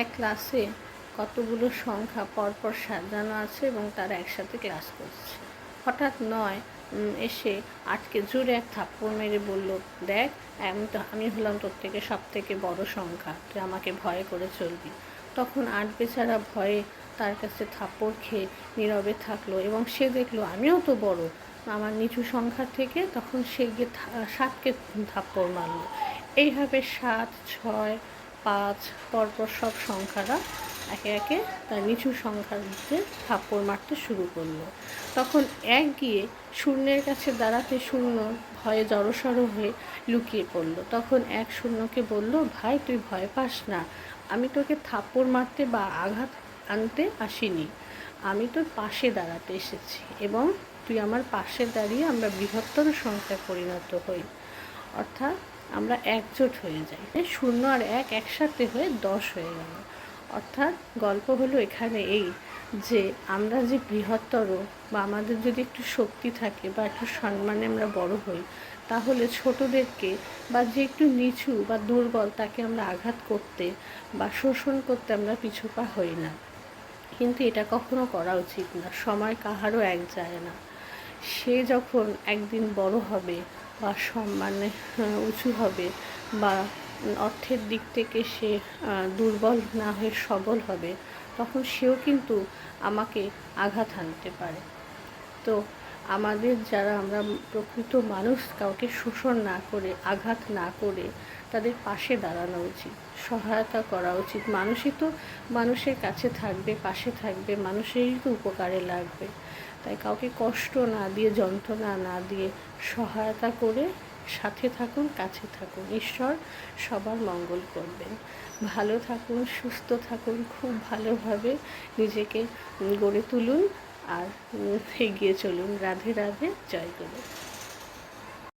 এক ক্লাসে কতগুলো সংখ্যা পরপর সাজানো আছে এবং তারা একসাথে ক্লাস করছে। হঠাৎ নয় এসে আটকে জোরে এক থাপ্পড় মেরে বলল, দেখ আমি হলাম তোর থেকে সব থেকে বড় সংখ্যা, তুই আমাকে ভয় করে চলবি। তখন আট বেচারা ভয়ে তার কাছে থাপ্পড় খেয়ে নীরবে থাকলো এবং সে দেখলো আমিও তো বড় আমার নিচু সংখ্যা থেকে। তখন সে গিয়ে 7কে থাপ্পড় মারল। এইভাবে 7, 6, 5 পরপর সব সংখ্যারা একে একে তার নিচু সংখ্যার মধ্যে থাপ্পড় মারতে শুরু করলো। তখন এক গিয়ে শূন্যের কাছে দাঁড়াতে শূন্য ভয়ে জড়সড় হয়ে লুকিয়ে পড়লো। তখন এক শূন্যকে বলল, ভাই তুই ভয় পাস না, আমি তোকে থাপ্পড় মারতে বা আঘাত আনতে আসিনি, আমি তোর পাশে দাঁড়াতে এসেছি এবং তুই আমার পাশে দাঁড়িয়ে আমরা বৃহত্তর সংখ্যায় পরিণত হই, অর্থাৎ আমরা একজোট হয়ে যাই। 0 আর 1 একসাথে হয়ে 10 হয়ে গেল। অর্থাৎ গল্প হলো এখানে এই যে আমরা যে বৃহত্তর বা আমাদের যদি একটু শক্তি থাকে বা একটু সম্মানে আমরা বড় হই, তাহলে ছোটদেরকে বা যে একটু নিচু বা দুর্বল তাকে আমরা আঘাত করতে বা শোষণ করতে আমরা পিছুপা হই না। কিন্তু এটা কখনো করা উচিত না। সময় কাহারও এক যায় না। সে যখন একদিন বড় হবে বা সম্মানে উঁচু হবে বা অর্থের দিক থেকে সে দুর্বল না হয়ে সবল হবে, তখন সেও কিন্তু আমাকে আঘাত হানতে পারে। তো আমাদের যারা আমরা প্রকৃত মানুষ, কাউকে শোষণ না করে আঘাত না করে তাদের পাশে দাঁড়ানো উচিত, সহায়তা করা উচিত। মানুষই তো মানুষের কাছে থাকবে, পাশে থাকবে, মানুষেরই তো উপকারে লাগবে। তাই কাউকে কষ্ট না দিয়ে, যন্ত্রণা না দিয়ে সহায়তা করে সাথে থাকুন, কাছে থাকুন। ঈশ্বর সবার মঙ্গল করবেন। ভালো থাকুন, সুস্থ থাকুন, খুব ভালোভাবে নিজেকে গড়ে তুলুন আর এগিয়ে চলুন। রাধে রাধে, জয় গুরু।